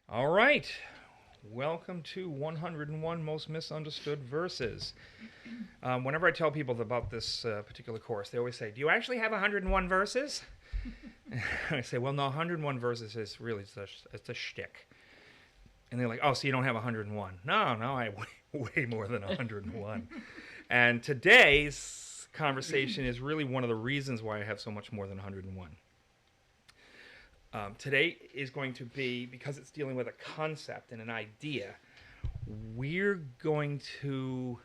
All right. Welcome to 101 Most Misunderstood Verses. Whenever I tell people about this particular course, they always say, "Do you actually have 101 verses?" I say, "Well, no, 101 verses is really it's a shtick." And they're like, "Oh, so you don't have 101?" No, I have way more than 101. And today's conversation is really one of the reasons why I have so much more than 101. Today is going to be, because it's dealing with a concept and an idea, we're going to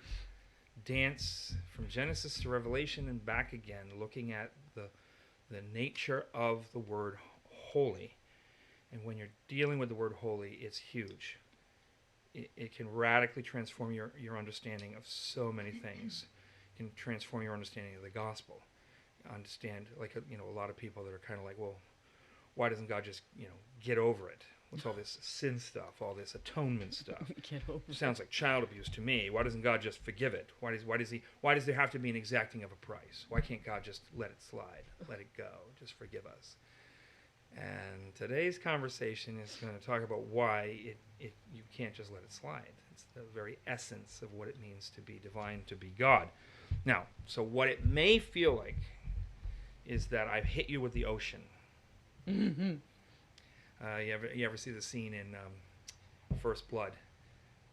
dance from Genesis to Revelation and back again, looking at the nature of the word holy. And when you're dealing with the word holy, it's huge. It can radically transform your understanding of so many things. It can transform your understanding of the gospel. Understand, like, a lot of people that are kind of like, well, why doesn't God just, get over it? What's all this sin stuff, all this atonement stuff? Get over It it. sounds like child abuse to me. Why doesn't God just forgive it? Why does there have to be an exacting of a price? Why can't God just let it slide, let it go, just forgive us? And today's conversation is going to talk about why you can't just let it slide. It's the very essence of what it means to be divine, to be God. Now, so what it may feel like is that I've hit you with the ocean. Mm-hmm. You ever see the scene in First Blood,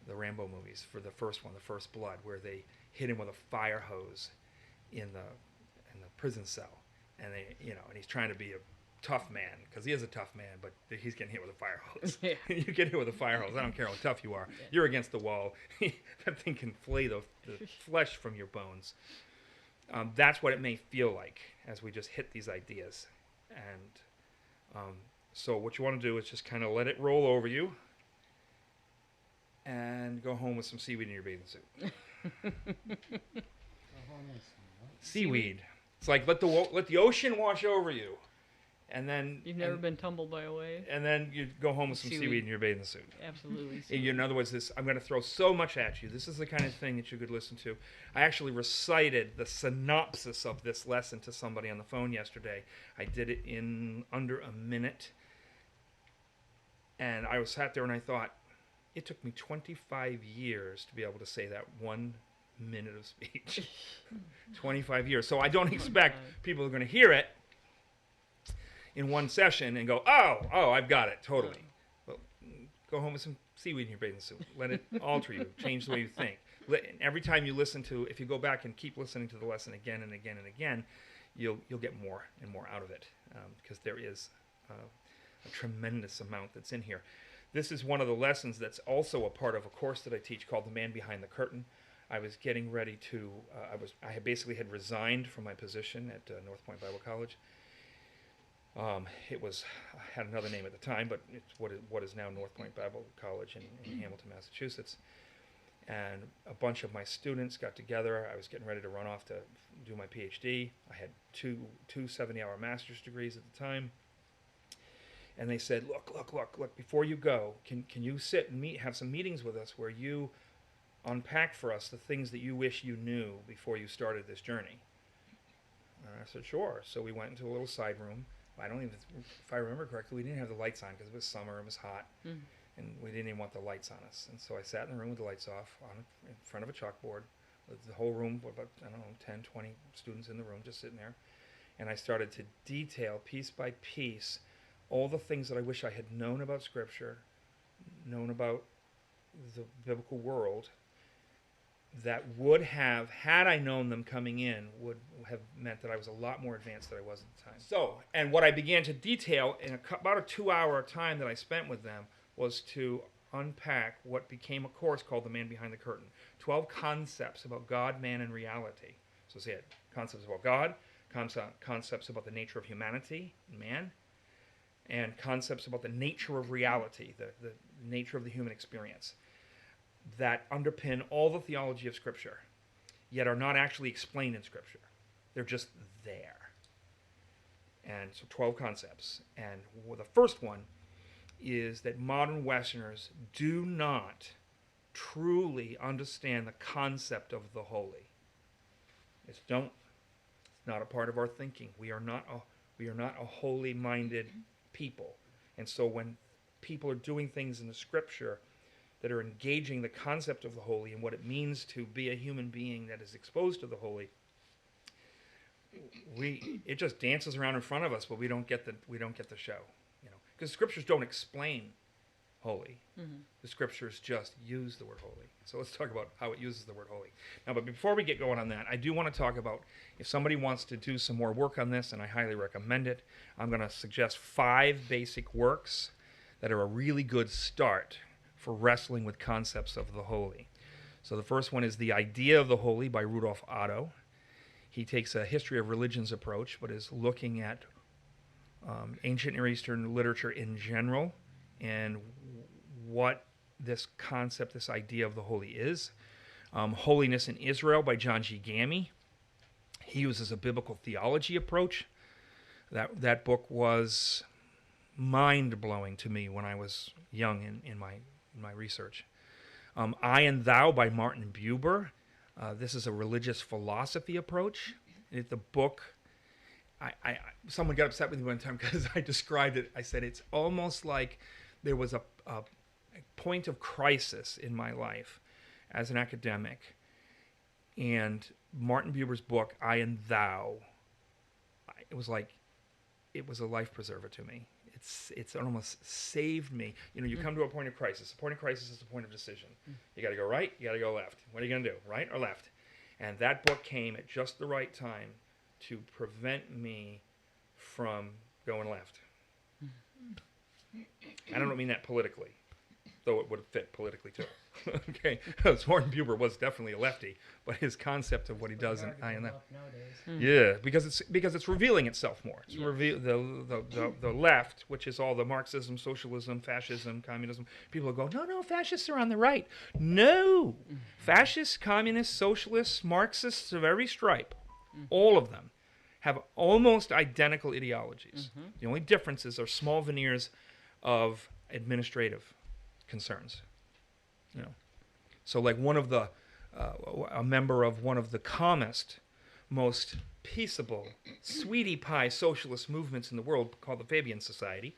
the Rambo movies, for the first one, the First Blood, where they hit him with a fire hose in the prison cell, and and he's trying to be a tough man, because he is a tough man, but he's getting hit with a fire hose. Yeah. You get hit with a fire hose. I don't care how tough you are. Yeah. You're against the wall. That thing can flay the flesh from your bones. That's what it may feel like as we just hit these ideas. And so what you want to do is just kind of let it roll over you and go home with some seaweed in your bathing suit. Seaweed. It's like let the ocean wash over you, and then You've never been tumbled by a wave? and then you go home with some Seaweed. seaweed in your bathing suit. Absolutely. Seaweed. In other words, I'm going to throw so much at you. This is the kind of thing that you could listen to. I actually recited the synopsis of this lesson to somebody on the phone yesterday. I did it in under a minute. And I was sat there and I thought, it took me 25 years to be able to say that 1 minute of speech. 25 years. So I don't expect people are going to hear it in one session and go, oh, I've got it, totally. Well, go home with some seaweed in your bathing suit. Let it alter you, change the way you think. Every time you listen to, if you go back and keep listening to the lesson again and again and again, you'll get more and more out of it, because there is a tremendous amount that's in here. This is one of the lessons that's also a part of a course that I teach called The Man Behind the Curtain. I was getting ready to, I had basically had resigned from my position at North Point Bible College. It was, I had another name at the time, but it's what is now North Point Bible College in Hamilton, Massachusetts. And a bunch of my students got together. I was getting ready to run off to do my PhD. I had two 70-hour master's degrees at the time. And they said, look, before you go, can you sit and have some meetings with us where you unpack for us the things that you wish you knew before you started this journey? And I said, sure. So we went into a little side room. If I remember correctly, we didn't have the lights on because it was summer, it was hot, and we didn't even want the lights on us. And so I sat in the room with the lights off in front of a chalkboard, with the whole room, about, 10, 20 students in the room just sitting there. And I started to detail piece by piece all the things that I wish I had known about Scripture, known about the biblical world, that would have, had I known them coming in, would have meant that I was a lot more advanced than I was at the time. So, and what I began to detail in about a 2-hour time that I spent with them was to unpack what became a course called The Man Behind the Curtain. 12 concepts about God, man, and reality. So say it, concepts about God, concepts about the nature of humanity and man, and concepts about the nature of reality, the nature of the human experience, that underpin all the theology of Scripture, yet are not actually explained in Scripture. They're just there. And so 12 concepts. And the first one is that modern Westerners do not truly understand the concept of the holy. It's not a part of our thinking. We are not a holy-minded people. And so when people are doing things in the Scripture that are engaging the concept of the holy and what it means to be a human being that is exposed to the holy, it just dances around in front of us, but we don't get the show, because Scriptures don't explain holy. The Scriptures just use the word holy. So let's talk about how it uses the word holy. Now, but before we get going on that, I do want to talk about, if somebody wants to do some more work on this, and I highly recommend it, I'm going to suggest 5 basic works that are a really good start for wrestling with concepts of the holy. So the first one is The Idea of the Holy by Rudolf Otto. He takes a history of religions approach, but is looking at ancient Near Eastern literature in general and what this concept, this idea of the holy is. Holiness in Israel by John G. Gammey. He uses a biblical theology approach. That book was mind-blowing to me when I was young in my research. I and Thou by Martin Buber. This is a religious philosophy approach. The book, someone got upset with me one time because I described it. I said it's almost like there was a point of crisis in my life as an academic, and Martin Buber's book, I and Thou, it was a life preserver to me. It's almost saved me. You come to a point of crisis. A point of crisis is a point of decision. You got to go right, you got to go left. What are you going to do, right or left? And that book came at just the right time to prevent me from going left. I don't mean that politically, though it would fit politically too. Okay, because Martin Buber was definitely a lefty, but his concept of what he does in I and Thou, yeah, because it's revealing itself more. It's the left, which is all the Marxism, socialism, fascism, communism. People go, no, fascists are on the right. No, fascists, communists, socialists, Marxists of every stripe, all of them have almost identical ideologies. The only differences are small veneers of administrative concerns. So like a member of one of the calmest, most peaceable, sweetie pie socialist movements in the world, called the Fabian Society,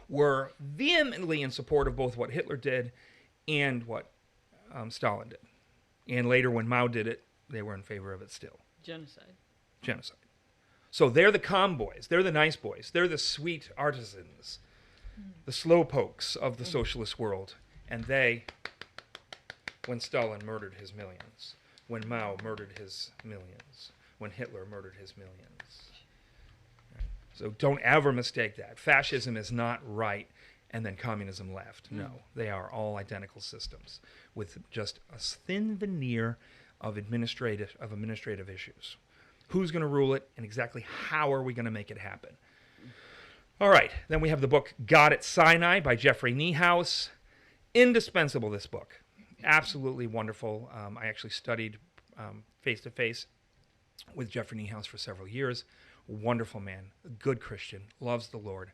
were vehemently in support of both what Hitler did and what Stalin did. And later when Mao did it, they were in favor of it still. Genocide. So they're the calm boys. They're the nice boys. They're the sweet artisans, the slowpokes of the socialist world. And they, when Stalin murdered his millions, when Mao murdered his millions, when Hitler murdered his millions. So don't ever mistake that. Fascism is not right and then communism left. No, they are all identical systems with just a thin veneer of administrative issues. Who's going to rule it, and exactly how are we going to make it happen? All right, then we have the book God at Sinai by Jeffrey Niehaus. Indispensable, this book. Absolutely wonderful. I actually studied face-to-face with Jeffrey Niehaus for several years. Wonderful man, a good Christian, loves the Lord.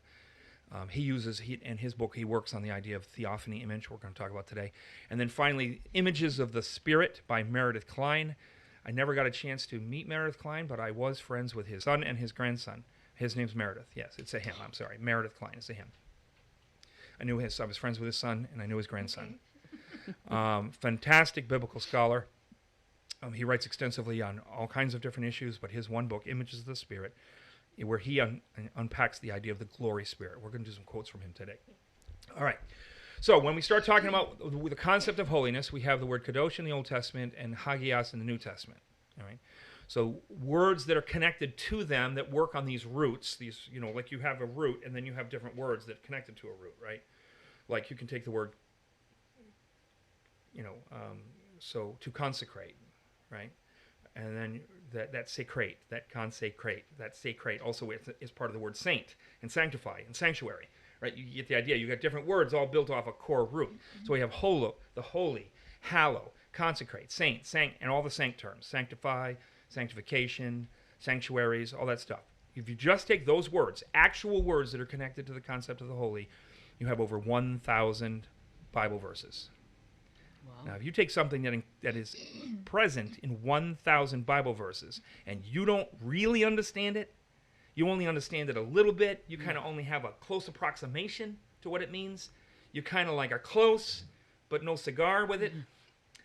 In his book, he works on the idea of theophany image, we're going to talk about today. And then finally, Images of the Spirit by Meredith Kline. I never got a chance to meet Meredith Kline, but I was friends with his son and his grandson. His name's Meredith. Yes, it's a him. I'm sorry. Meredith Kline is a him. I was friends with his son, and I knew his grandson. Fantastic biblical scholar. He writes extensively on all kinds of different issues, but his one book, Images of the Spirit, where he unpacks the idea of the glory spirit. We're going to do some quotes from him today. All right. So when we start talking about the concept of holiness, we have the word kadosh in the Old Testament and hagios in the New Testament. All right. So words that are connected to them that work on these roots, like you have a root and then you have different words that connected to a root, right? Like you can take the word, so to consecrate, right? And then that sacrate, that consecrate, that sacrate also is part of the word saint and sanctify and sanctuary, right? You get the idea. You got different words all built off a core root. So we have holo, the holy, hallow, consecrate, saint, and all the sanct terms, sanctify, sanctification, sanctuaries, all that stuff. If you just take those words, actual words that are connected to the concept of the holy, you have over 1,000 Bible verses. Wow. Now, if you take something that is present in 1,000 Bible verses and you don't really understand it, you only understand it a little bit, you kind of only have a close approximation to what it means. You kind of like are close, but no cigar with it.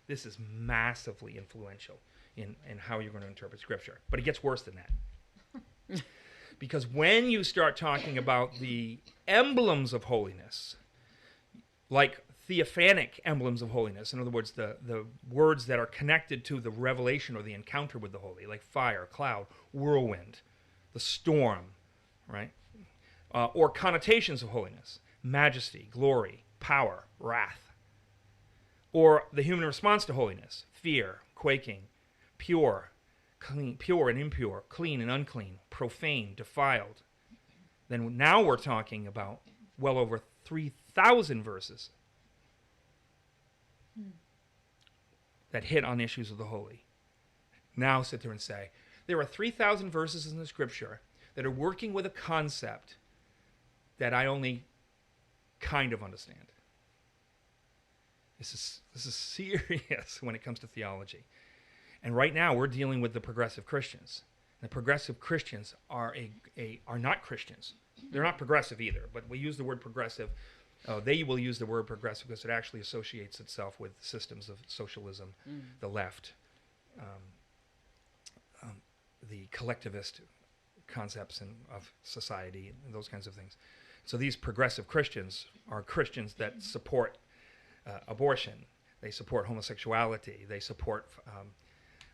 This is massively influential in how you're going to interpret Scripture. But it gets worse than that. Because when you start talking about the emblems of holiness, like theophanic emblems of holiness, in other words, the words that are connected to the revelation or the encounter with the holy, like fire, cloud, whirlwind, the storm, right? Or connotations of holiness, majesty, glory, power, wrath. Or the human response to holiness, fear, quaking, pure, clean, pure and impure, clean and unclean, profane, defiled. Then now we're talking about well over 3,000 verses that hit on issues of the holy. Now sit there and say, there are 3,000 verses in the Scripture that are working with a concept that I only kind of understand. This is serious when it comes to theology. And right now we're dealing with the progressive Christians. The progressive Christians are not Christians. They're not progressive either, but we use the word progressive. They will use the word progressive because it actually associates itself with systems of socialism, the left, the collectivist concepts of society, and those kinds of things. So these progressive Christians are Christians that support abortion. They support homosexuality. They support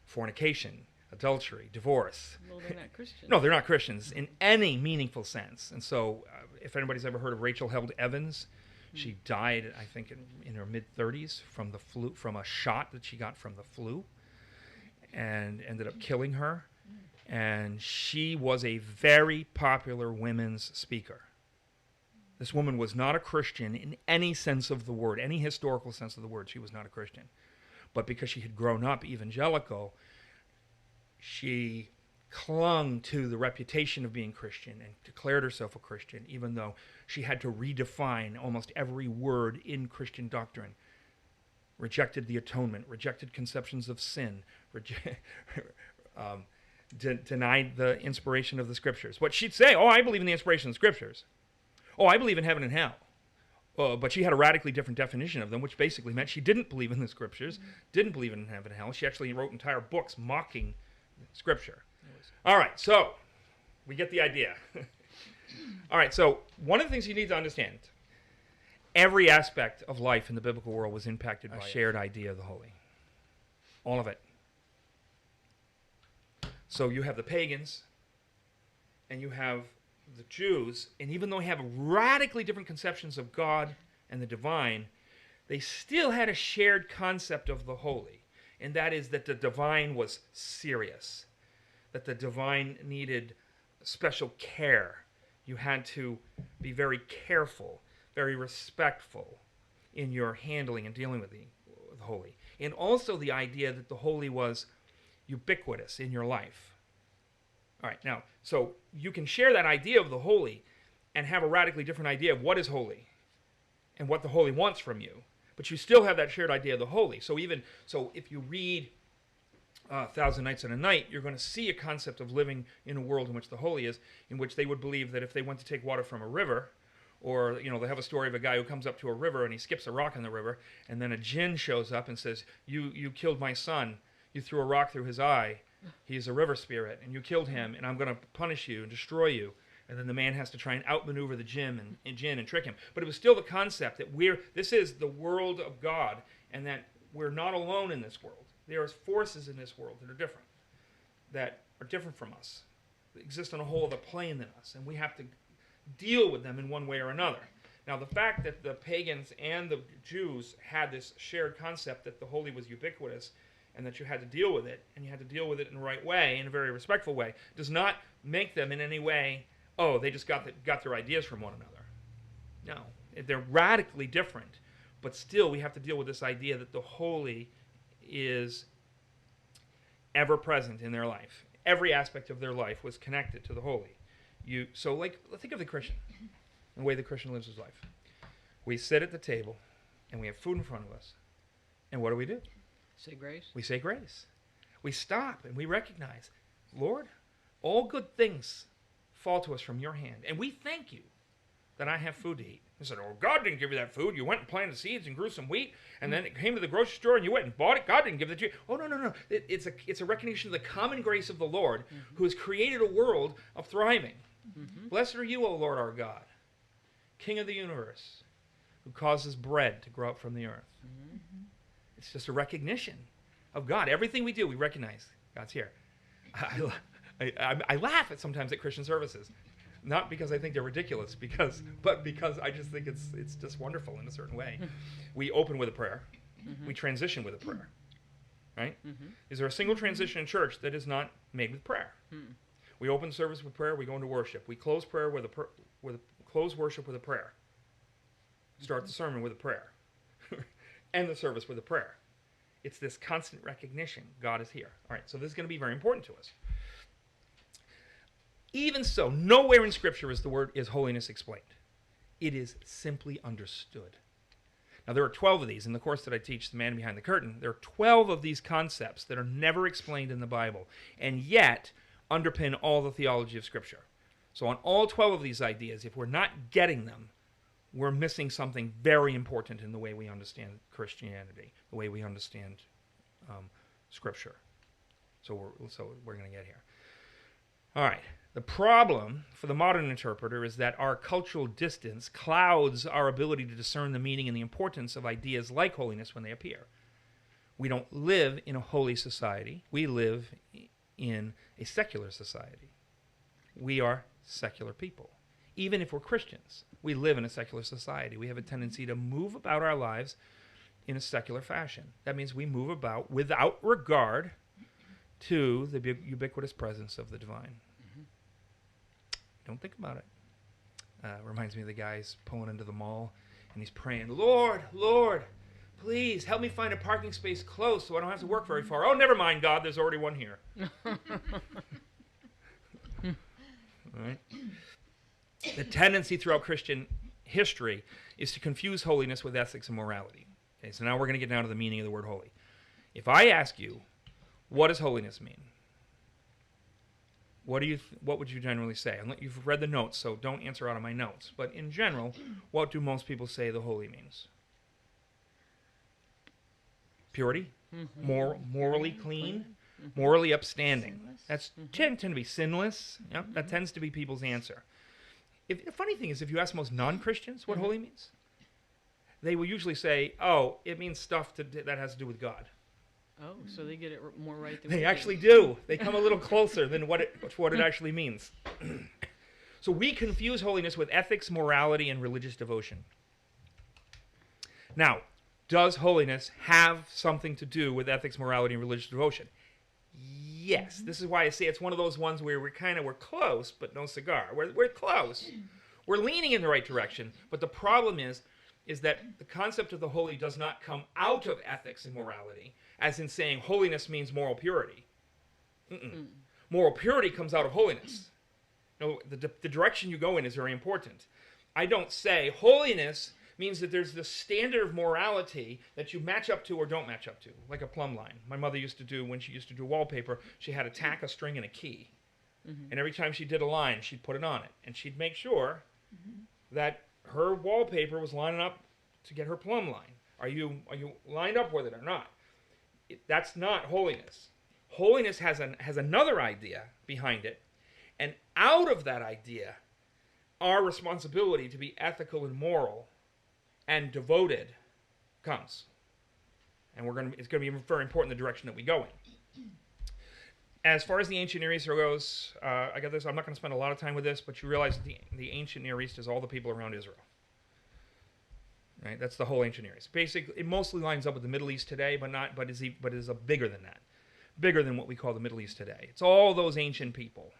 fornication, adultery, divorce. Well, they're not Christians. No, they're not Christians in any meaningful sense. And so if anybody's ever heard of Rachel Held Evans, she died, I think, in her mid-30s from the flu, from a shot that she got from the flu, and ended up killing her. And she was a very popular women's speaker. This woman was not a Christian in any sense of the word, any historical sense of the word. She was not a Christian. But because she had grown up evangelical, she clung to the reputation of being Christian and declared herself a Christian, even though she had to redefine almost every word in Christian doctrine. Rejected the atonement, rejected conceptions of sin, denied the inspiration of the Scriptures. What she'd say, I believe in the inspiration of the Scriptures. I believe in heaven and hell. But she had a radically different definition of them, which basically meant she didn't believe in the Scriptures, didn't believe in heaven and hell. She actually wrote entire books mocking Scripture. All right, so we get the idea. All right, so one of the things you need to understand, every aspect of life in the biblical world was impacted by a shared idea of the holy. All of it. So you have the pagans, and you have the Jews, and even though they have radically different conceptions of God and the divine, they still had a shared concept of the holy, and that is that the divine was serious, that the divine needed special care. You had to be very careful, very respectful in your handling and dealing with the holy. And also the idea that the holy was ubiquitous in your life. All right, now, so you can share that idea of the holy and have a radically different idea of what is holy and what the holy wants from you, but you still have that shared idea of the holy. So if you read 1,000 Nights and a Night, you're going to see a concept of living in a world in which the holy is, in which they would believe that if they went to take water from a river, or, they have a story of a guy who comes up to a river and he skips a rock in the river, and then a jinn shows up and says, you killed my son, you threw a rock through his eye, he's a river spirit, and you killed him, and I'm going to punish you and destroy you. And then the man has to try and outmaneuver the jinn and trick him. But it was still the concept that this is the world of God, and that we're not alone in this world. There are forces in this world that are different from us, that exist on a whole other plane than us, and we have to deal with them in one way or another. Now, the fact that the pagans and the Jews had this shared concept that the holy was ubiquitous, and that you had to deal with it, and you had to deal with it in the right way, in a very respectful way, does not make them in any way, they just got their ideas from one another. No, they're radically different, but still we have to deal with this idea that the holy is ever present in their life. Every aspect of their life was connected to the holy. Think of the Christian, the way the Christian lives his life. We sit at the table, and we have food in front of us, and what do? Say grace. We say grace. We stop and we recognize, Lord, all good things fall to us from your hand. And we thank you that I have food to eat. They said, oh, God didn't give you that food. You went and planted seeds and grew some wheat, and then it came to the grocery store and you went and bought it. God didn't give it to you. Oh, no, no, no. It's a recognition of the common grace of the Lord who has created a world of thriving. Blessed are you, O Lord our God, King of the universe, who causes bread to grow up from the earth. It's just a recognition of God. Everything we do, we recognize God's here. I laugh sometimes at Christian services. Not because I think they're ridiculous, but because I just think it's just wonderful in a certain way. We open with a prayer. We transition with a prayer. Right? Is there a single transition in church that is not made with prayer? We open the service with prayer. We go into worship. We close prayer close worship with a prayer. Start the sermon with a prayer. End the service with a prayer. It's this constant recognition God is here. All right, so this is going to be very important to us. Even so, nowhere in Scripture is holiness explained. It is simply understood. Now, there are 12 of these. In the course that I teach, The Man Behind the Curtain, there are 12 of these concepts that are never explained in the Bible, and yet underpin all the theology of Scripture. So on all 12 of these ideas, if we're not getting them, we're missing something very important in the way we understand Christianity, the way we understand Scripture. So we're going to get here. All right. The problem for the modern interpreter is that our cultural distance clouds our ability to discern the meaning and the importance of ideas like holiness when they appear. We don't live in a holy society. We live in a secular society. We are secular people. Even if we're Christians, we live in a secular society. We have a tendency to move about our lives in a secular fashion. That means we move about without regard to the ubiquitous presence of the divine. Don't think about it. Reminds me of the guys pulling into the mall, and he's praying, Lord, Lord, please help me find a parking space close so I don't have to work very far. Oh, never mind, God, there's already one here. All right? The tendency throughout Christian history is to confuse holiness with ethics and morality. Okay, so now we're going to get down to the meaning of the word holy. If I ask you, what does holiness mean? What would you generally say? You've read the notes, so don't answer out of my notes. But in general, what do most people say the holy means? Purity, morally clean, morally upstanding. That's tend to be sinless. Yep, that tends to be people's answer. The funny thing is, if you ask most non-Christians what holy means, they will usually say, "Oh, it means stuff that has to do with God." Oh, so they get it more right than they actually do. They come a little closer than what it actually means. So we confuse holiness with ethics, morality, and religious devotion. Now, does holiness have something to do with ethics, morality, and religious devotion? Yes. This is why I say it's one of those ones where we're close, but no cigar. We're close. We're leaning in the right direction, but the problem is that the concept of the holy does not come out of ethics and morality, as in saying holiness means moral purity. Moral purity comes out of holiness. No, the direction you go in is very important. I don't say holiness means that there's this standard of morality that you match up to or don't match up to, like a plumb line. My mother used to do, when she used to do wallpaper, she had a tack, a string, and a key. And every time she did a line, she'd put it on it. And she'd make sure that her wallpaper was lining up to get her plumb line. Are you lined up with it or not? That's not holiness. Holiness has another idea behind it, and out of that idea, our responsibility to be ethical and moral and devoted comes. And it's going to be very important the direction that we go in. As far as the ancient Near East goes, I got this. I'm not going to spend a lot of time with this, but you realize that the ancient Near East is all the people around Israel. Right? That's the whole ancient Near East. Basically, it mostly lines up with the Middle East today, but is bigger than that, bigger than what we call the Middle East today. It's all those ancient people.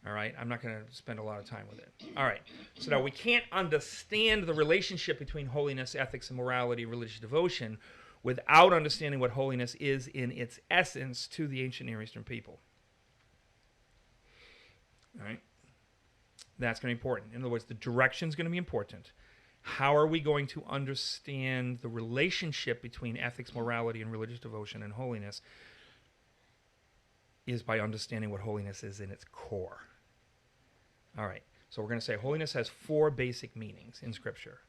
All right, I'm not going to spend a lot of time with it. All right, so now we can't understand the relationship between holiness, ethics, and morality, religious devotion, without understanding what holiness is in its essence to the ancient Near Eastern people. All right, that's going to be important. In other words, the direction is going to be important. How are we going to understand the relationship between ethics, morality, and religious devotion and holiness is by understanding what holiness is in its core. All right. So we're going to say holiness has 4 basic meanings in Scripture.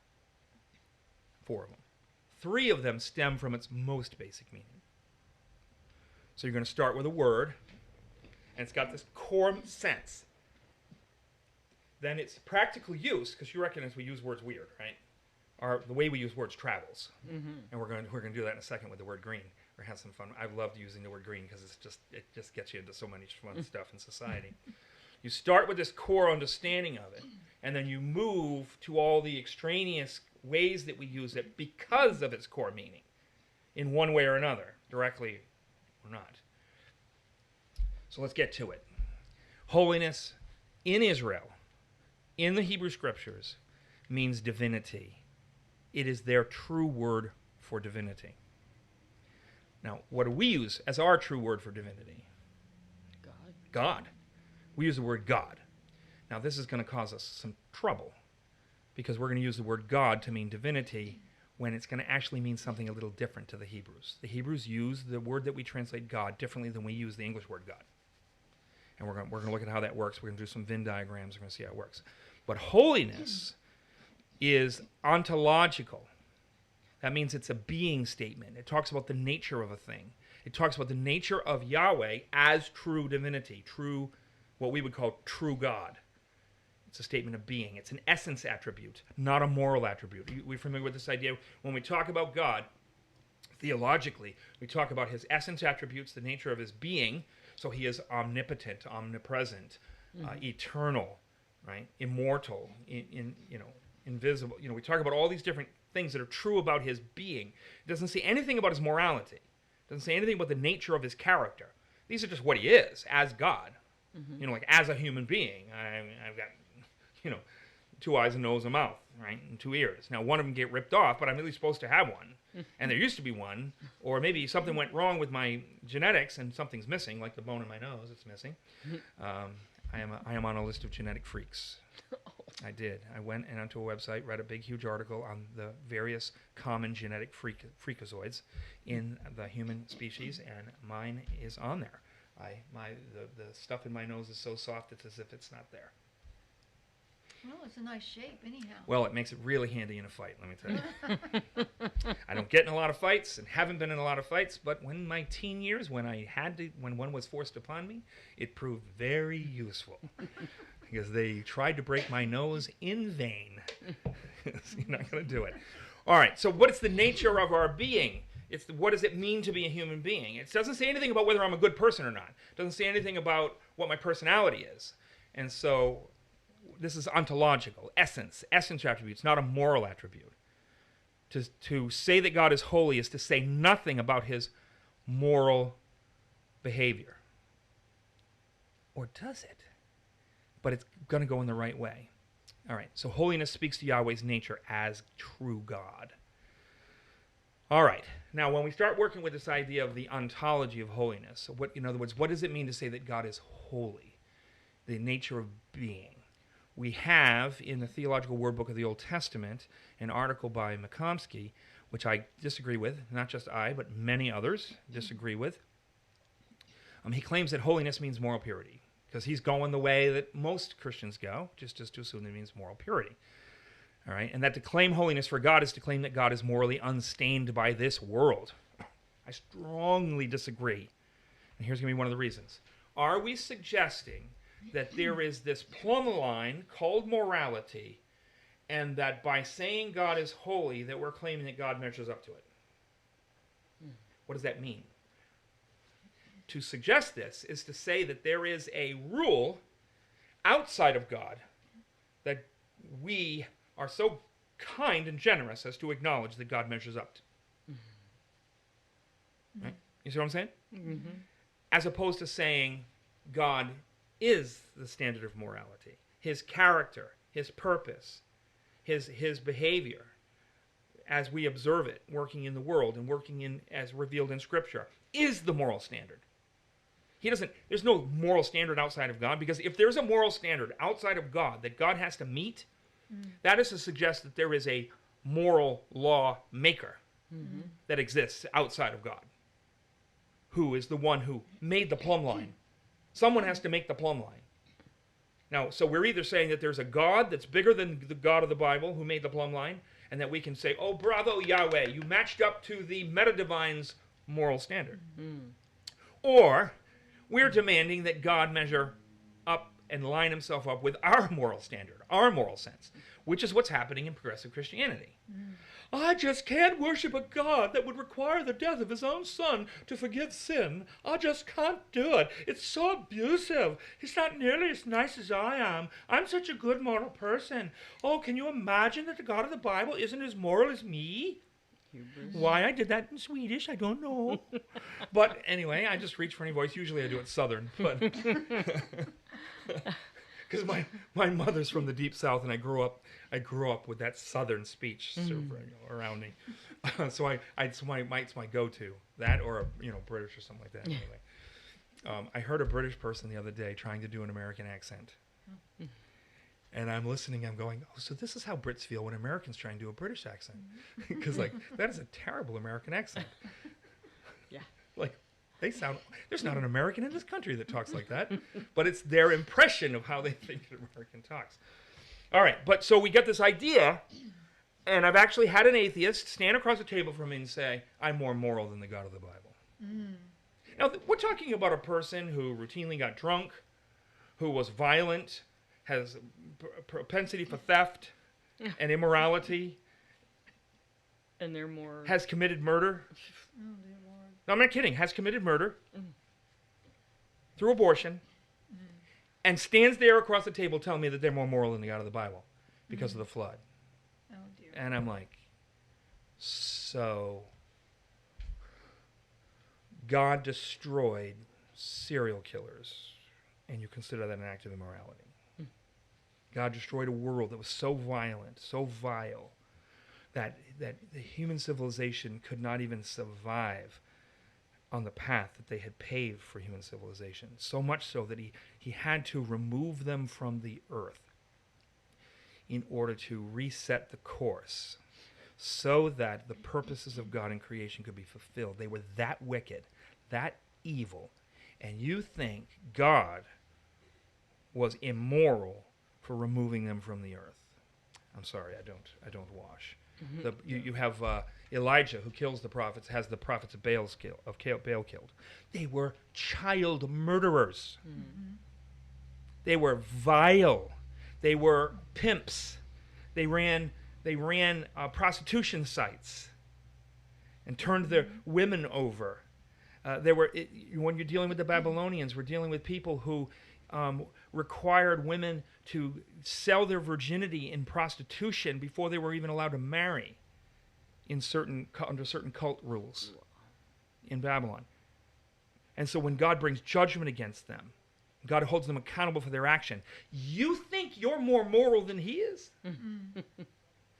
4 of them. 3 of them stem from its most basic meaning. So you're going to start with a word, and it's got this core sense. Then its practical use, because you recognize we use words weird, right? The way we use words travels. And we're going to do that in a second with the word green. We're having some fun. I've loved using the word green because it just gets you into so many fun stuff in society. You start with this core understanding of it, and then you move to all the extraneous ways that we use it because of its core meaning, in one way or another, directly or not. So let's get to it. Holiness in Israel, in the Hebrew Scriptures, means divinity. It is their true word for divinity. Now, what do we use as our true word for divinity? God. We use the word God. Now, this is going to cause us some trouble because we're going to use the word God to mean divinity when it's going to actually mean something a little different to the Hebrews. The Hebrews use the word that we translate God differently than we use the English word God. And we're going to look at how that works. We're going to do some Venn diagrams. We're going to see how it works. But holiness is ontological. That means it's a being statement. It talks about the nature of a thing. It talks about the nature of Yahweh as true divinity, true, what we would call true God. It's a statement of being. It's an essence attribute, not a moral attribute. We're familiar with this idea. When we talk about God, theologically, we talk about his essence attributes, the nature of his being. So he is omnipotent, omnipresent, eternal, right? Immortal, invisible. We talk about all these different things that are true about his being. It doesn't say anything about his morality. It doesn't say anything about the nature of his character. These are just what he is as God. Like as a human being. I've got, 2 eyes, a nose, a mouth, right? And 2 ears. Now, one of them get ripped off, but I'm at least supposed to have one. And there used to be one. Or maybe something went wrong with my genetics and something's missing, like the bone in my nose, it's missing. I am on a list of genetic freaks. I did. I went and onto a website, read a big, huge article on the various common genetic freakazoids in the human species, and mine is on there. The stuff in my nose is so soft it's as if it's not there. Well, it's a nice shape anyhow. Well, it makes it really handy in a fight, let me tell you. I don't get in a lot of fights and haven't been in a lot of fights, but when my teen years, when one was forced upon me, it proved very useful. Because they tried to break my nose in vain. You're not going to do it. All right, so what is the nature of our being? What does it mean to be a human being? It doesn't say anything about whether I'm a good person or not. It doesn't say anything about what my personality is. And so this is ontological, essence attributes, not a moral attribute. To say that God is holy is to say nothing about his moral behavior. Or does it? But it's going to go in the right way. All right, so holiness speaks to Yahweh's nature as true God. All right, now when we start working with this idea of the ontology of holiness, so in other words, what does it mean to say that God is holy? The nature of being. We have, in the Theological Word Book of the Old Testament, an article by Makomsky, which I disagree with, not just I, but many others disagree with. He claims that holiness means moral purity, because he's going the way that most Christians go, just to assume that it means moral purity. All right, and that to claim holiness for God is to claim that God is morally unstained by this world. I strongly disagree, and here's going to be one of the reasons. Are we suggesting that there is this plumb line called morality, and that by saying God is holy, that we're claiming that God measures up to it? What does that mean? To suggest this is to say that there is a rule outside of God that we are so kind and generous as to acknowledge that God measures up to. Right? You see what I'm saying? Mm-hmm. As opposed to saying God is the standard of morality. His character, his purpose, his behavior, as we observe it, working in the world and working in as revealed in Scripture, is the moral standard. There's no moral standard outside of God, because if there's a moral standard outside of God that God has to meet, that is to suggest that there is a moral law maker that exists outside of God, who is the one who made the plumb line. Someone has to make the plumb line. Now, so we're either saying that there's a God that's bigger than the God of the Bible who made the plumb line, and that we can say, oh, bravo, Yahweh, you matched up to the meta-divine's moral standard. Or we're demanding that God measure up and line himself up with our moral standard, our moral sense, which is what's happening in progressive Christianity. I just can't worship a God that would require the death of his own son to forgive sin. I just can't do it. It's so abusive. He's not nearly as nice as I am. I'm such a good moral person. Oh, can you imagine that the God of the Bible isn't as moral as me? Hubris. Why I did that in Swedish, I don't know. But anyway, I just reach for any voice. Usually I do it Southern, but because my mother's from the deep South, and I grew up with that Southern speech around me. So it's my go-to, that or British or something like that. Anyway, I heard a British person the other day trying to do an American accent. And I'm listening, I'm going, oh, so this is how Brits feel when Americans try and do a British accent. Because, that is a terrible American accent. Yeah. There's not an American in this country that talks like that. But it's their impression of how they think an American talks. All right, but so we get this idea, and I've actually had an atheist stand across the table from me and say, I'm more moral than the God of the Bible. Now, we're talking about a person who routinely got drunk, who was violent, has a propensity for theft and immorality, And they're more... has committed murder. Oh, dear Lord. No, I'm not kidding. Has committed murder through abortion, and stands there across the table telling me that they're more moral than the God of the Bible because of the flood. Oh, dear. And I'm like, so God destroyed serial killers, and you consider that an act of immorality. God destroyed a world that was so violent, so vile, that the human civilization could not even survive on the path that they had paved for human civilization. So much so that he had to remove them from the earth in order to reset the course so that the purposes of God in creation could be fulfilled. They were that wicked, that evil, and you think God was immoral for removing them from the earth. I'm sorry, I don't wash. You have Elijah, who kills the prophets, has the prophets of Baal killed. They were child murderers. They were vile. They were pimps. They ran prostitution sites and turned their women over. When you're dealing with the Babylonians, we're dealing with people who required women to sell their virginity in prostitution before they were even allowed to marry under certain cult rules in Babylon. And so when God brings judgment against them, God holds them accountable for their action. You think you're more moral than he is?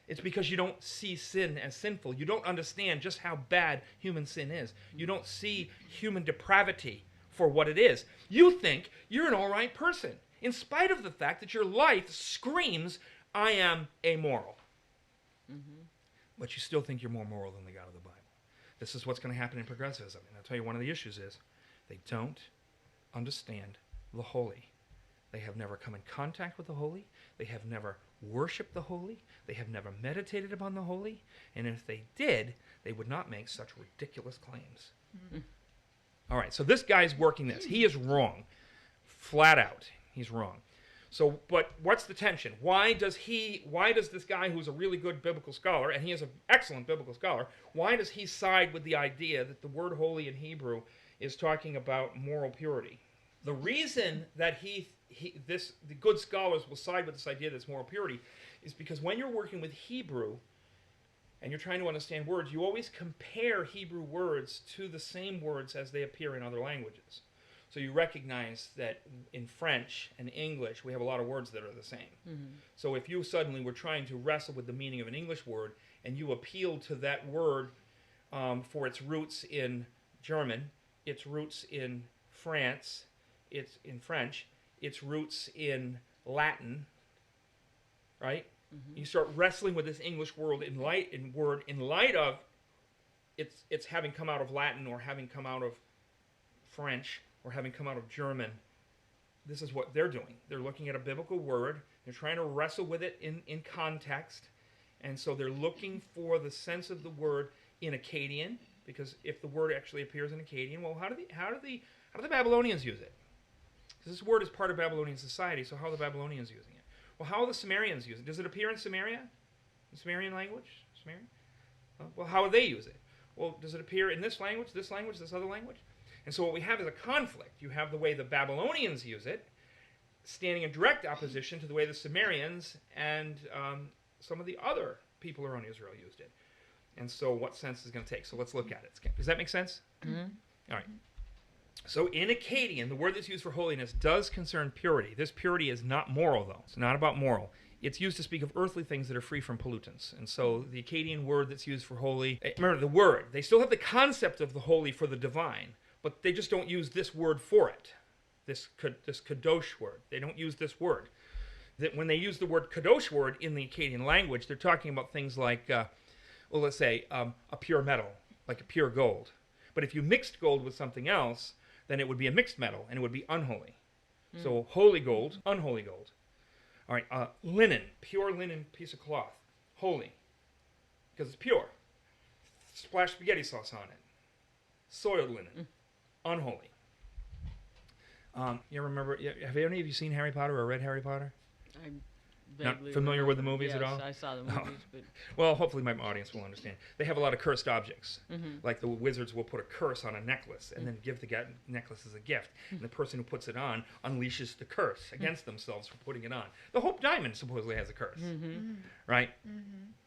It's because you don't see sin as sinful. You don't understand just how bad human sin is. You don't see human depravity for what it is. You think you're an all right person, in spite of the fact that your life screams, I am amoral. But you still think you're more moral than the God of the Bible. This is what's going to happen in progressivism. And I'll tell you, one of the issues is they don't understand the holy. They have never come in contact with the holy. They have never worshipped the holy. They have never meditated upon the holy. And if they did, they would not make such ridiculous claims. All right, so this guy's working this. He is wrong. Flat out, he's wrong. So, but what's the tension? Why does this guy who's a really good biblical scholar, and he is an excellent biblical scholar, why does he side with the idea that the word holy in Hebrew is talking about moral purity? The reason that the good scholars will side with this idea that it's moral purity is because when you're working with Hebrew and you're trying to understand words, you always compare Hebrew words to the same words as they appear in other languages. So you recognize that in French and English, we have a lot of words that are the same. So if you suddenly were trying to wrestle with the meaning of an English word and you appealed to that word for its roots in German, its roots in France, its in French, its roots in Latin, right? You start wrestling with this English word in light of it's having come out of Latin or having come out of French or having come out of German. this is what they're doing. They're looking at a biblical word. They're trying to wrestle with it in context. And so they're looking for the sense of the word in Akkadian, because if the word actually appears in Akkadian, well, how do the Babylonians use it? Because this word is part of Babylonian society, so how are the Babylonians using it? Well, how are the Sumerians using it? Does it appear in Samaria? In Sumerian language? Sumerian? Well, how would they use it? Well, does it appear in this language, this other language? And so what we have is a conflict. You have the way the Babylonians use it, standing in direct opposition to the way the Sumerians and some of the other people around Israel used it. And so what sense is it going to take? So let's look at it. Does that make sense? Mm-hmm. All right. So in Akkadian, the word that's used for holiness does concern purity. This purity is not moral, though. It's not about moral. It's used to speak of earthly things that are free from pollutants. And so the Akkadian word that's used for holy, remember the word, they still have the concept of the holy for the divine, but they just don't use this word for it, this kadosh word. They don't use this word. That when they use the word kadosh word in the Akkadian language, they're talking about things like, well, let's say a pure metal, like a pure gold. But if you mixed gold with something else, then it would be a mixed metal, and it would be unholy. So holy gold, unholy gold. All right, linen, pure linen piece of cloth, holy, because it's pure. Splash spaghetti sauce on it. Soiled linen, unholy. You remember, have any of you seen Harry Potter or read Harry Potter? I'm Not vaguely familiar with the remember. movies at all? I saw the Oh. movies, but Well, hopefully my audience will understand. They have a lot of cursed objects. Mhm. Like the wizards will put a curse on a necklace and then give the necklace as a gift. And the person who puts it on unleashes the curse against themselves for putting it on. The Hope Diamond supposedly has a curse, right?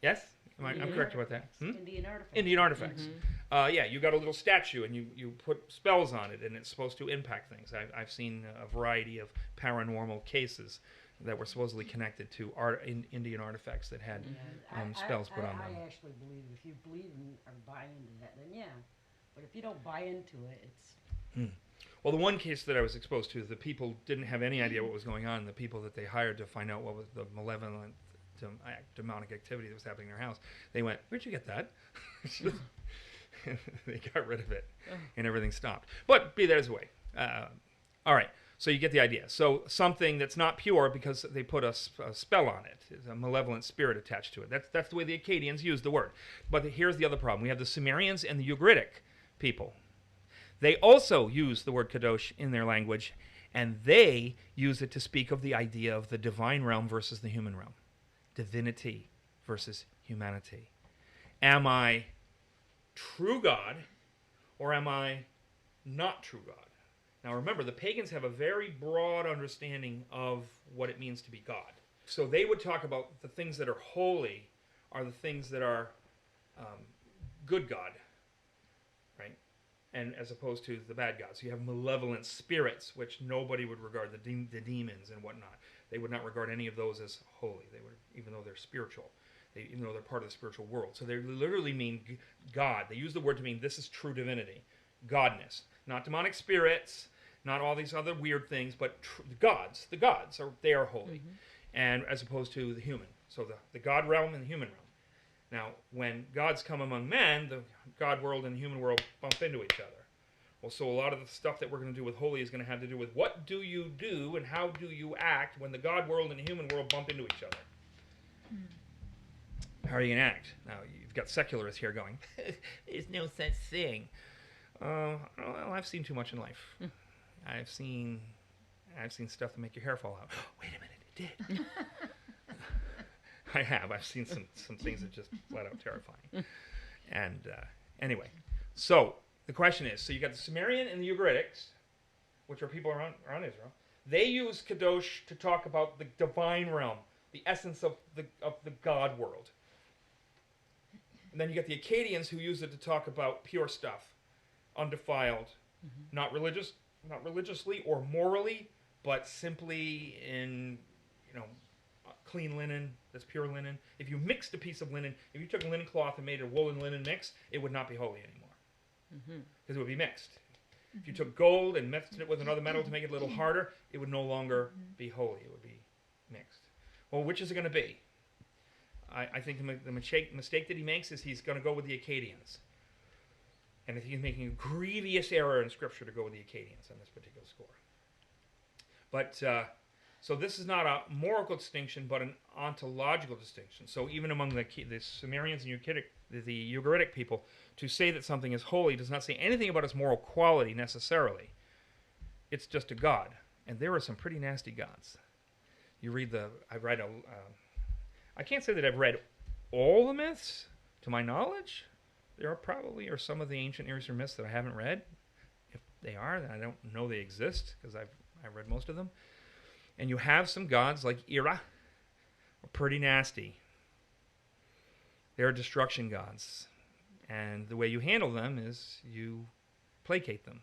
Yes? I'm correct about that? Indian artifact. Indian artifacts. Yeah, you got a little statue and you put spells on it and it's supposed to impact things. I've seen a variety of paranormal cases that were supposedly connected to Indian artifacts that had spells put on them. I actually believe if you believe in or buy into that, then yeah. But if you don't buy into it, it's... Well, the one case that I was exposed to, the people didn't have any idea what was going on. The people that they hired to find out what was the malevolent demonic activity that was happening in their house, they went, "Where'd you get that?" They got rid of it, and everything stopped. But be that as it way. All right. So you get the idea. So something that's not pure because they put a spell on it, is a malevolent spirit attached to it. That's the way the Akkadians use the word. But here's the other problem. We have the Sumerians and the Ugaritic people. They also use the word kadosh in their language, and they use it to speak of the idea of the divine realm versus the human realm. Divinity versus humanity. Am I true God, or am I not true God? Now remember, the pagans have a very broad understanding of what it means to be God. So they would talk about the things that are holy are the things that are good God, right? And as opposed to the bad gods. So you have malevolent spirits, which nobody would regard, the demons and whatnot. They would not regard any of those as holy. They would, even though they're spiritual, even though they're part of the spiritual world. So they literally mean God. They use the word to mean this is true divinity, godness. Not demonic spirits, not all these other weird things, but the gods they are holy, and as opposed to the human. So the God realm and the human realm. Now, when gods come among men, the God world and the human world bump into each other. Well, so a lot of the stuff that we're going to do with holy is going to have to do with what do you do and how do you act when the God world and the human world bump into each other. How are you going to act? Now, you've got secularists here going, there's no such thing. Well, I've seen too much in life. I've seen stuff that make your hair fall out. Wait a minute, it did. I have. I've seen some things that just flat out terrifying. And anyway, so the question is, so you got the Sumerian and the Ugaritics, which are people around Israel. They use kadosh to talk about the divine realm, the essence of the God world. And then you got the Akkadians who use it to talk about pure stuff, undefiled, not religiously or morally, but simply in, clean linen, that's pure linen. If you mixed a piece of linen, if you took a linen cloth and made a woolen linen mix, it would not be holy anymore, because it would be mixed. If you took gold and mixed it with another metal to make it a little harder, it would no longer be holy. It would be mixed. Well, which is it going to be? I think the mistake that he makes is he's going to go with the Akkadians. And he's making a grievous error in Scripture to go with the Akkadians on this particular score. But so this is not a moral distinction, but an ontological distinction. So even among the Sumerians and the Ugaritic people, to say that something is holy does not say anything about its moral quality necessarily. It's just a god, and there are some pretty nasty gods. You read I can't say that I've read all the myths, to my knowledge. There are probably some of the ancient Near Eastern myths that I haven't read. If they are, then I don't know they exist, because I've read most of them. And you have some gods like Ira, are pretty nasty. They're destruction gods. And the way you handle them is you placate them.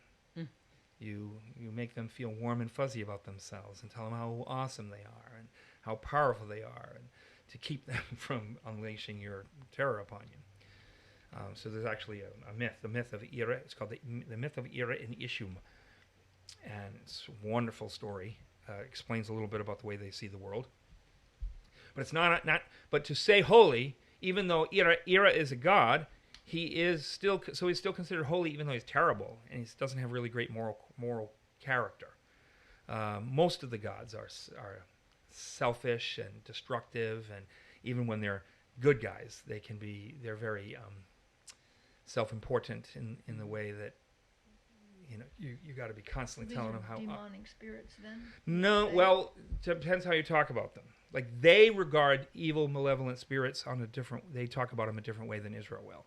You make them feel warm and fuzzy about themselves and tell them how awesome they are and how powerful they are, and to keep them from unleashing your terror upon you. So there's actually a myth, the myth of Ira. It's called the myth of Ira and Ishum. And it's a wonderful story. Explains a little bit about the way they see the world. But it's not. But to say holy, even though Ira is a god, he's still considered holy, even though he's terrible and he doesn't have really great moral character. Most of the gods are selfish and destructive, and even when they're good guys, they're very self-important in the way that you got to be constantly telling them how demonic spirits then? No, well, it depends how you talk about them. Like, they regard evil, malevolent spirits they talk about them a different way than Israel will.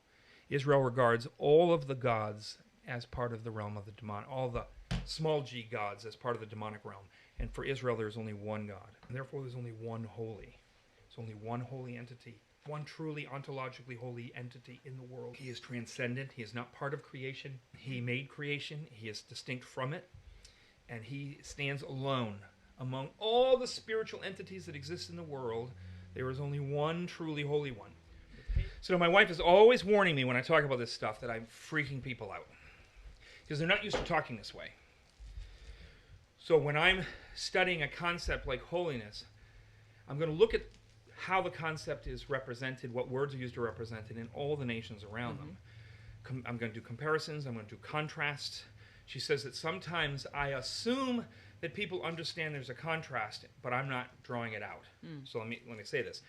Israel regards all of the gods as part of the realm of the demonic, all the small g gods as part of the demonic realm. And for Israel, there's only one God. And therefore, there's only one holy. There's only one holy entity, one truly ontologically holy entity in the world. He is transcendent. He is not part of creation. He made creation. He is distinct from it. And he stands alone. Among all the spiritual entities that exist in the world, there is only one truly holy one. So my wife is always warning me when I talk about this stuff that I'm freaking people out, because they're not used to talking this way. So when I'm studying a concept like holiness, I'm going to look at how the concept is represented, what words are used to represent it in all the nations around them. I'm going to do comparisons. I'm going to do contrasts. She says that sometimes I assume that people understand there's a contrast, but I'm not drawing it out. So let me say this: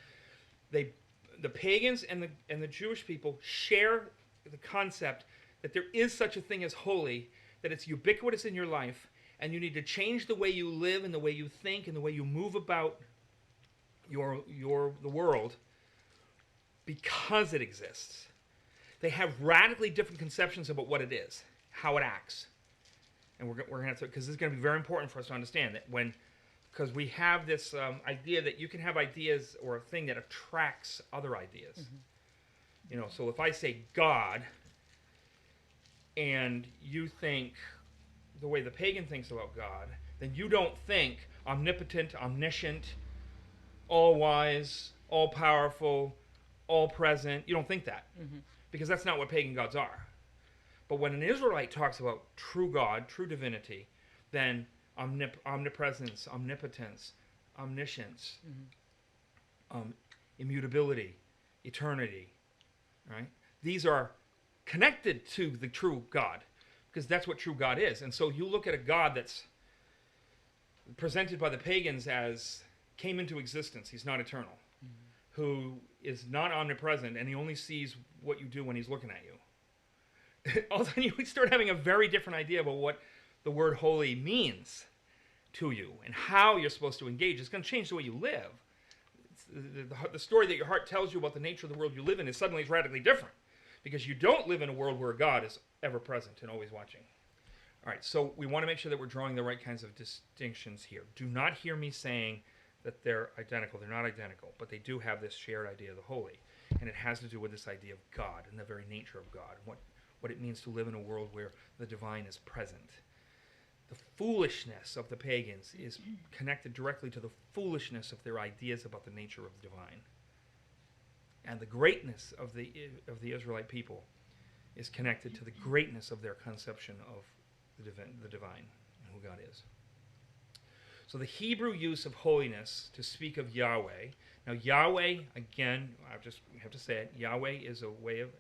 the pagans and the Jewish people share the concept that there is such a thing as holy, that it's ubiquitous in your life, and you need to change the way you live and the way you think and the way you move about the world because it exists. They have radically different conceptions about what it is, how it acts. And we're going to have to, because this is going to be very important for us to understand that because we have this idea that you can have ideas or a thing that attracts other ideas. So if I say God, and you think the way the pagan thinks about God, then you don't think omnipotent, omniscient, all-wise, all-powerful, all-present. You don't think that, because that's not what pagan gods are. But when an Israelite talks about true God, true divinity, then omnipresence, omnipotence, omniscience, immutability, eternity, right? These are connected to the true God, because that's what true God is. And so you look at a God that's presented by the pagans as came into existence. He's not eternal, who is not omnipresent, and he only sees what you do when he's looking at you. All of a sudden you start having a very different idea about what the word holy means to you and how you're supposed to engage. It's going to change the way you live. The story that your heart tells you about the nature of the world you live in is suddenly radically different, because you don't live in a world where God is ever present and always watching. All right, so we want to make sure that we're drawing the right kinds of distinctions here. Do not hear me saying that they're identical. They're not identical, but they do have this shared idea of the holy, and it has to do with this idea of God and the very nature of God, and what it means to live in a world where the divine is present. The foolishness of the pagans is connected directly to the foolishness of their ideas about the nature of the divine. And the greatness of the Israelite people is connected to the greatness of their conception of the divine and who God is. So the Hebrew use of holiness to speak of Yahweh. Now Yahweh, again, we have to say it, Yahweh is a way of,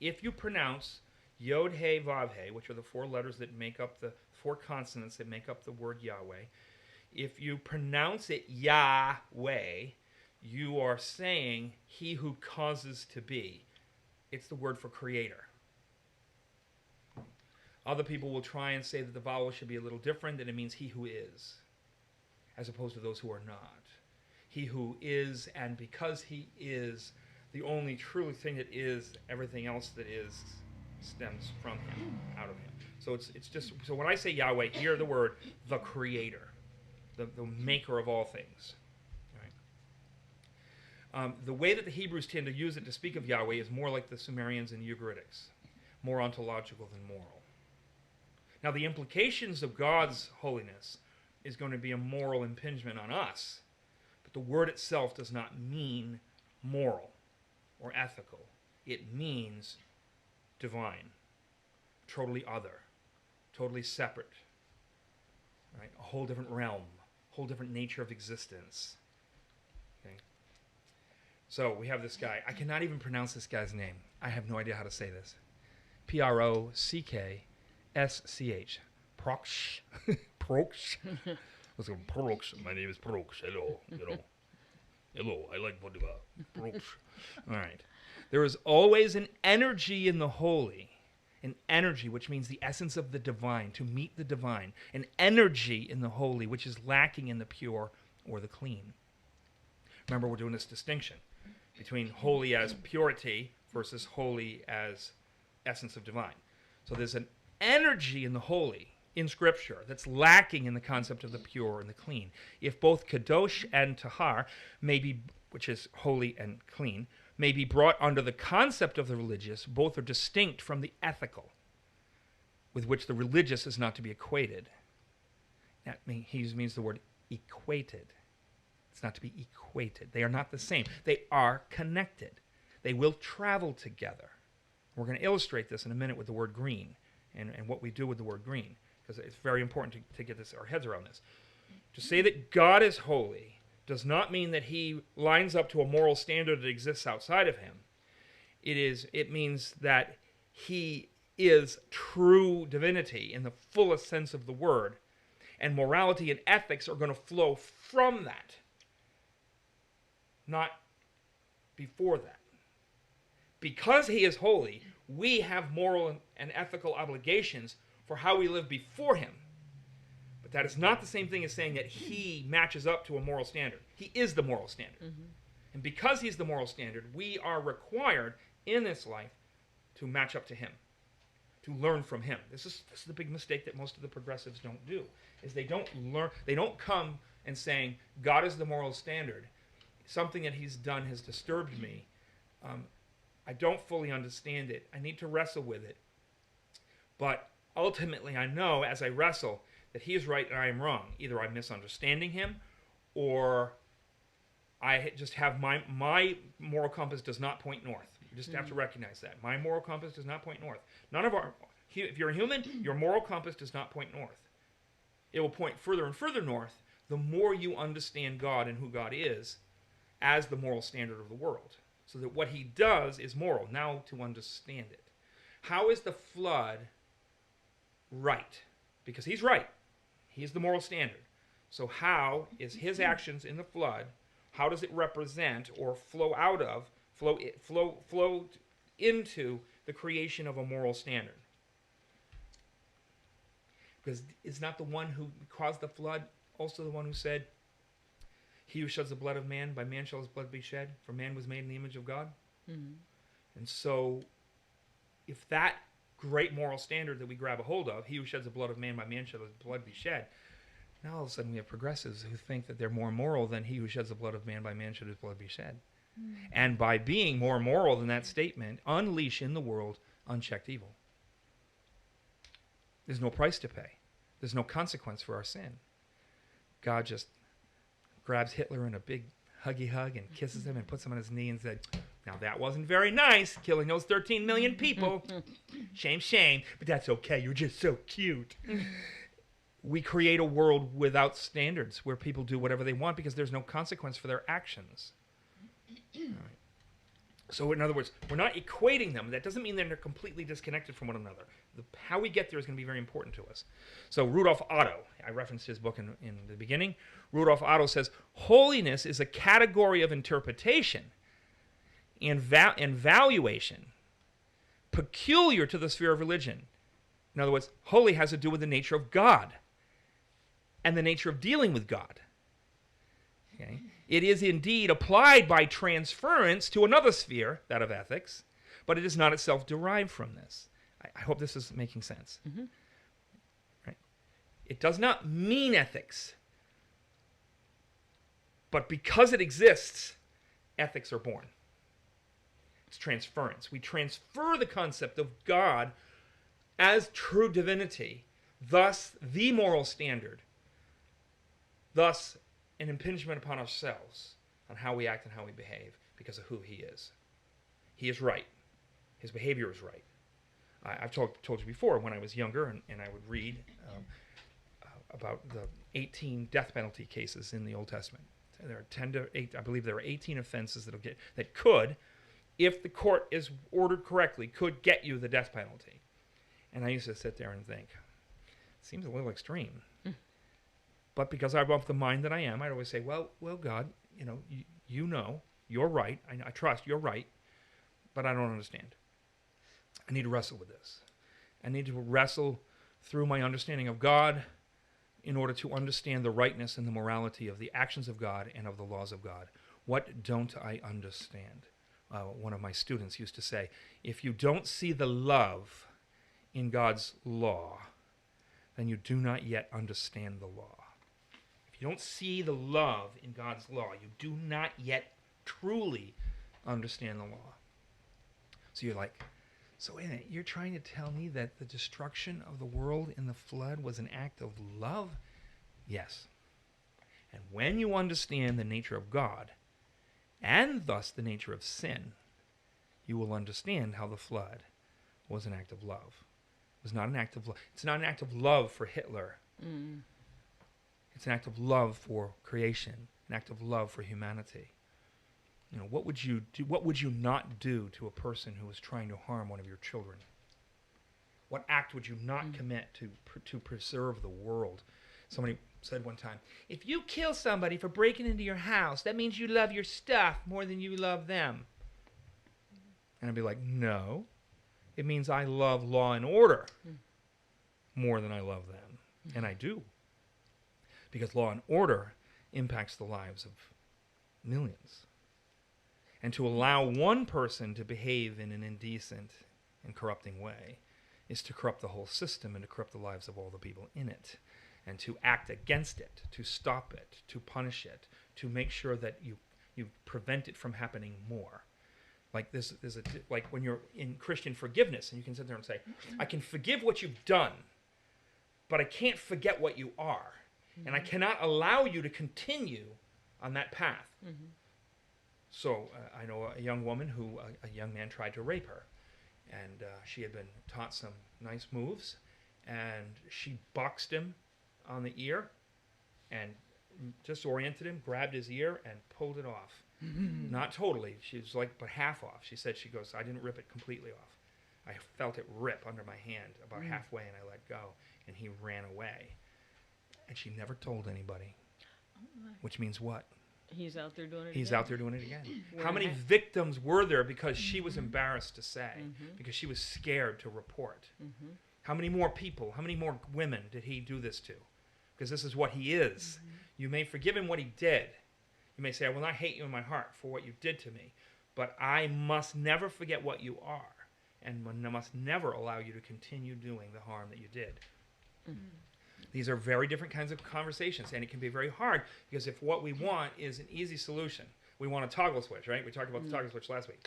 if you pronounce Yod He Vav He, which are the four letters that make up the four consonants that make up the word Yahweh, if you pronounce it Yahweh, you are saying he who causes to be. It's the word for creator. Other people will try and say that the vowel should be a little different, that it means he who is, as opposed to those who are not. He who is, and because he is, the only true thing that is, everything else that is stems from him, out of him. So it's just, so when I say Yahweh, hear the word, the creator, the maker of all things. Right? The way that the Hebrews tend to use it to speak of Yahweh is more like the Sumerians and Ugaritic, more ontological than moral. Now, the implications of God's holiness is going to be a moral impingement on us, but the word itself does not mean moral or ethical. It means divine, totally other, totally separate, right? A whole different realm, a whole different nature of existence. Okay? So we have this guy. I cannot even pronounce this guy's name. I have no idea how to say this. Procksch. Procksch. Procksch. Let's go. Procksch. My name is Procksch. Hello. Hello. I like vodka. Procksch. All right. There is always an energy in the holy. An energy, which means the essence of the divine, to meet the divine. An energy in the holy, which is lacking in the pure or the clean. Remember, we're doing this distinction between holy as purity versus holy as essence of divine. So there's an energy in the holy in Scripture that's lacking in the concept of the pure and the clean. If both kadosh and tahar may be, which is holy and clean, may be brought under the concept of the religious, both are distinct from the ethical, with which the religious is not to be equated. That means the word equated. It's not to be equated. They are not the same. They are connected. They will travel together. We're going to illustrate this in a minute with the word green and what we do with the word green, because it's very important to get our heads around this. To say that God is holy does not mean that he lines up to a moral standard that exists outside of him. It means that he is true divinity in the fullest sense of the word, and morality and ethics are going to flow from that, not before that. Because he is holy, we have moral and ethical obligations for how we live before him. But that is not the same thing as saying that he matches up to a moral standard. He is the moral standard. Mm-hmm. And because he's the moral standard, we are required in this life to match up to him, to learn from him. This is the big mistake that most of the progressives don't do, is they don't learn, they don't come and saying, God is the moral standard. Something that he's done has disturbed me. I don't fully understand it. I need to wrestle with it. But ultimately, I know as I wrestle that he is right and I am wrong. Either I'm misunderstanding him, or I just have my moral compass does not point north. You just have to recognize that. My moral compass does not point north. If you're a human, your moral compass does not point north. It will point further and further north the more you understand God and who God is as the moral standard of the world. So that what he does is moral. Now to understand it. How is the flood right? Because he's right. He's the moral standard. So how is his actions in the flood, how does it represent or flow out of, flow into the creation of a moral standard? Because is not the one who caused the flood also the one who said, he who sheds the blood of man, by man shall his blood be shed, for man was made in the image of God? Mm-hmm. And so, if that great moral standard that we grab a hold of, he who sheds the blood of man, by man shall his blood be shed, now all of a sudden we have progressives who think that they're more moral than he who sheds the blood of man, by man shall his blood be shed. Mm-hmm. And by being more moral than that statement, unleash in the world unchecked evil. There's no price to pay. There's no consequence for our sin. God just grabs Hitler in a big huggy hug and kisses him and puts him on his knee and said, now that wasn't very nice, killing those 13 million people. Shame, shame, but that's okay. You're just so cute. We create a world without standards where people do whatever they want because there's no consequence for their actions. All right. So in other words, we're not equating them. That doesn't mean that they're completely disconnected from one another. How we get there is going to be very important to us. So Rudolf Otto, I referenced his book in the beginning. Rudolf Otto says, holiness is a category of interpretation and valuation peculiar to the sphere of religion. In other words, holy has to do with the nature of God and the nature of dealing with God. Okay? It is indeed applied by transference to another sphere, that of ethics, but it is not itself derived from this. I hope this is making sense. Mm-hmm. Right? It does not mean ethics, but because it exists, ethics are born. It's transference. We transfer the concept of God as true divinity, thus the moral standard, thus an impingement upon ourselves on how we act and how we behave because of who he is. He is right. His behavior is right. I've told you before, when I was younger and I would read about the 18 death penalty cases in the Old Testament. There are 10 to 8, I believe there are 18 offenses that could, if the court is ordered correctly, could get you the death penalty. And I used to sit there and think, it seems a little extreme. But because I'm of the mind that I am, I'd always say, well, God, you know, you're right. I trust you're right, but I don't understand. I need to wrestle with this. I need to wrestle through my understanding of God in order to understand the rightness and the morality of the actions of God and of the laws of God. What don't I understand? One of my students used to say, if you don't see the love in God's law, then you do not yet understand the law. If you don't see the love in God's law, you do not yet truly understand the law. So you're like, so wait a minute, you're trying to tell me that the destruction of the world in the flood was an act of love? Yes. And when you understand the nature of God, and thus the nature of sin, you will understand how the flood was an act of love. It was not an act of love. It's not an act of love for Hitler. Mm. It's an act of love for creation, an act of love for humanity. What would you do? What would you not do to a person who is trying to harm one of your children? What act would you not commit to preserve the world? Somebody said one time, if you kill somebody for breaking into your house, that means you love your stuff more than you love them. And I'd be like, no. It means I love law and order more than I love them. And I do. Because law and order impacts the lives of millions. And to allow one person to behave in an indecent and corrupting way is to corrupt the whole system and to corrupt the lives of all the people in it. And to act against it, to stop it, to punish it, to make sure that you prevent it from happening more. Like like when you're in Christian forgiveness, and you can sit there and say, I can forgive what you've done, but I can't forget what you are. And I cannot allow you to continue on that path. Mm-hmm. So I know a young woman who a young man tried to rape her. And she had been taught some nice moves. And she boxed him on the ear and disoriented him, grabbed his ear, and pulled it off. Mm-hmm. Not totally. She was but half off. She said, I didn't rip it completely off. I felt it rip under my hand about halfway, and I let go. And he ran away. And she never told anybody. Which means what? He's out there doing it He's again. out there doing it again. How many victims were there because she was embarrassed to say, because she was scared to report? Mm-hmm. How many more people, how many more women did he do this to? Because this is what he is. Mm-hmm. You may forgive him what he did. You may say, I will not hate you in my heart for what you did to me, but I must never forget what you are, and must never allow you to continue doing the harm that you did. Mm-hmm. These are very different kinds of conversations, and it can be very hard because if what we want is an easy solution, we want a toggle switch, right? We talked about the toggle switch last week.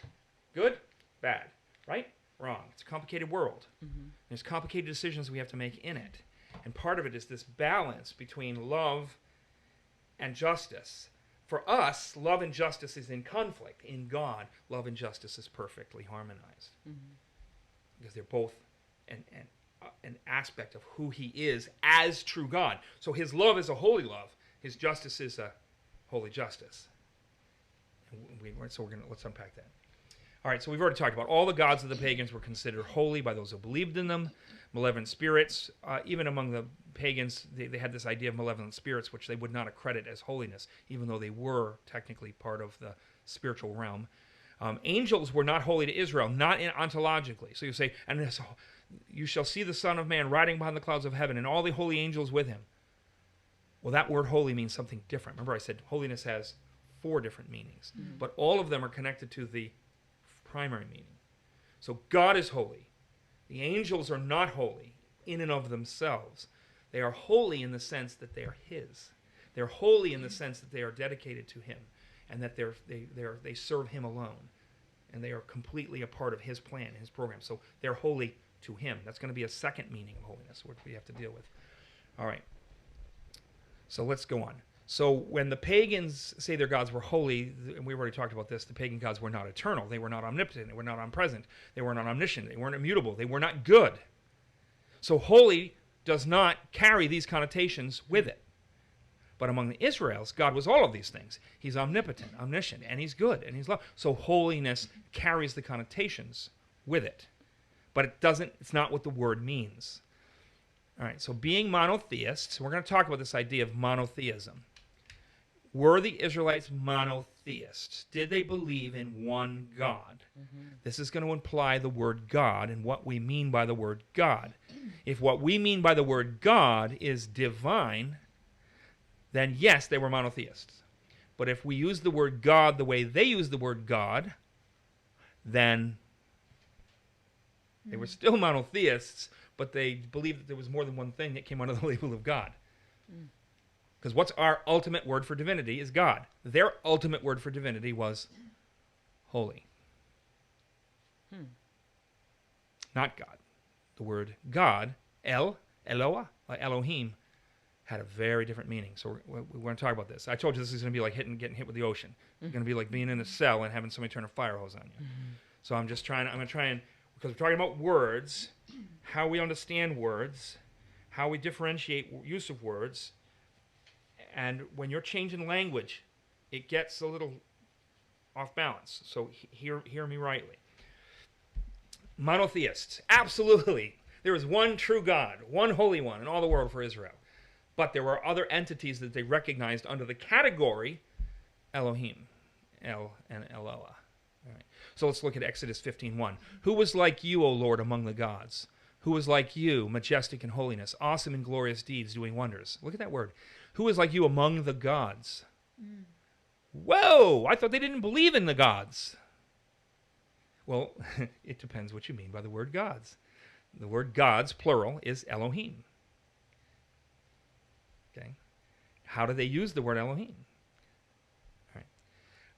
Good, bad, right, wrong. It's a complicated world. Mm-hmm. There's complicated decisions we have to make in it, and part of it is this balance between love and justice. For us, love and justice is in conflict. In God, love and justice is perfectly harmonized because they're both an aspect of who he is as true God. So his love is a holy love. His justice is a holy justice. So let's unpack that. All right, so we've already talked about all the gods of the pagans were considered holy by those who believed in them. Malevolent spirits, even among the pagans, they had this idea of malevolent spirits, which they would not accredit as holiness, even though they were technically part of the spiritual realm. Angels were not holy to Israel, not ontologically. So you say, and this, you shall see the Son of Man riding behind the clouds of heaven, and all the holy angels with him. Well, that word holy means something different. Remember I said holiness has 4 different meanings, but all of them are connected to the primary meaning. So God is holy. The angels are not holy in and of themselves. They are holy in the sense that they are his. They're holy in the sense that they are dedicated to him, and that they serve him alone, and they are completely a part of his plan, his program. So they're holy to him. That's going to be a second meaning of holiness, which we have to deal with. All right. So let's go on. So when the pagans say their gods were holy, and we've already talked about this, the pagan gods were not eternal. They were not omnipotent. They were not omnipresent. They were not omniscient. They weren't immutable. They were not good. So holy does not carry these connotations with it. But among the Israels, God was all of these things. He's omnipotent, omniscient, and he's good, and he's love. So holiness carries the connotations with it. But it's not what the word means. All right, so being monotheists, we're going to talk about this idea of monotheism. Were the Israelites monotheists? Did they believe in one God? This is going to imply the word God and what we mean by the word God. If what we mean by the word God is divine, then yes, they were monotheists. But if we use the word God the way they use the word God, then they were still monotheists, but they believed that there was more than one thing that came under the label of God. Because what's our ultimate word for divinity is God. Their ultimate word for divinity was holy. Not God. The word God, Eloah, Elohim, had a very different meaning. So we're going to talk about this. I told you this is going to be like getting hit with the ocean. It's going to be like being in a cell and having somebody turn a fire hose on you. So I'm going to try and, because we're talking about words, how we understand words, how we differentiate use of words, and when you're changing language, it gets a little off balance. So hear me rightly. Monotheists, absolutely. There is one true God, one holy one in all the world for Israel. But there were other entities that they recognized under the category Elohim, El and Eloah. All right. So let's look at Exodus 15:1. Who was like you, O Lord, among the gods? Who was like you, majestic in holiness, awesome in glorious deeds, doing wonders? Look at that word. Who is like you among the gods? Whoa! I thought they didn't believe in the gods. Well, it depends what you mean by the word gods. The word gods, plural, is Elohim. Okay. How do they use the word Elohim?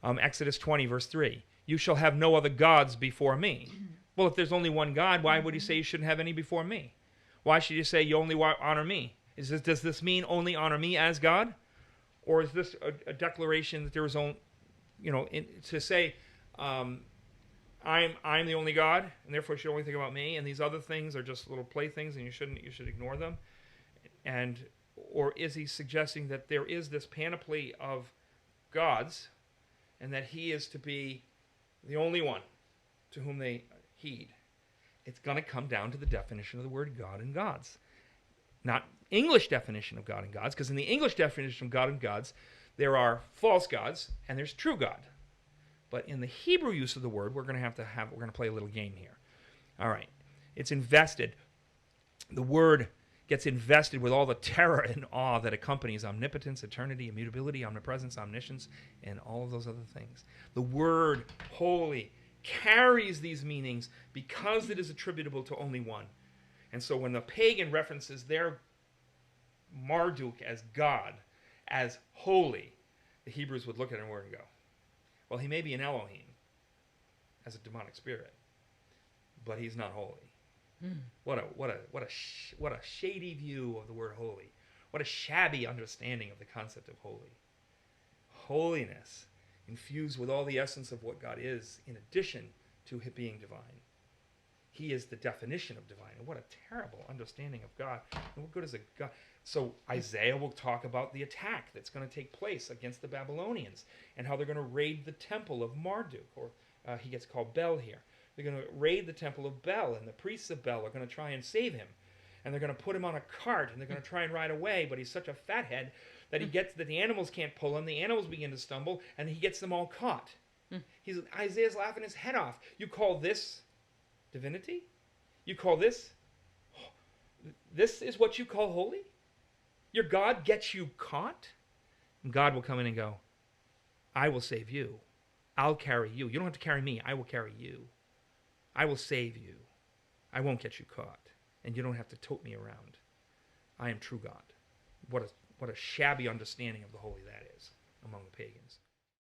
All right. Exodus 20, verse 3. You shall have no other gods before me. Well, if there's only one God, why would he say you shouldn't have any before me? Why should you say you only honor me? Does this mean only honor me as God? Or is this a declaration that there is only, to say, I'm the only God, and therefore you should only think about me, and these other things are just little playthings, and you should ignore them? Or is he suggesting that there is this panoply of gods, and that he is to be the only one to whom they heed? It's going to come down to the definition of the word God and gods. Not English definition of God and gods, because in the English definition of God and gods, there are false gods and there's true God. But in the Hebrew use of the word, we're going to play a little game here. All right. It's invested. The word gets invested with all the terror and awe that accompanies omnipotence, eternity, immutability, omnipresence, omniscience, and all of those other things. The word holy carries these meanings because it is attributable to only one. And so when the pagan references their Marduk as God, as holy, the Hebrews would look at it and go, well, he may be an Elohim as a demonic spirit, but he's not holy. What a shady view of the word holy. What a shabby understanding of the concept of holy. Holiness infused with all the essence of what God is, in addition to him being divine. He is the definition of divine. And what a terrible understanding of God. And what good is a God? So Isaiah will talk about the attack that's going to take place against the Babylonians and how they're going to raid the temple of Marduk, or He gets called Bel here. They're going to raid the temple of Bel, and the priests of Bel are going to try and save him. And they're going to put him on a cart, and they're going to try and ride away, but he's such a fathead that the animals can't pull him. The animals begin to stumble, and he gets them all caught. Isaiah's laughing his head off. You call this divinity? You call this is what you call holy? Your God gets you caught? And God will come in and go, I will save you. I'll carry you. You don't have to carry me. I will carry you. I will save you. I won't get you caught. And you don't have to tote me around. I am true God. What a shabby understanding of the holy that is among the pagans.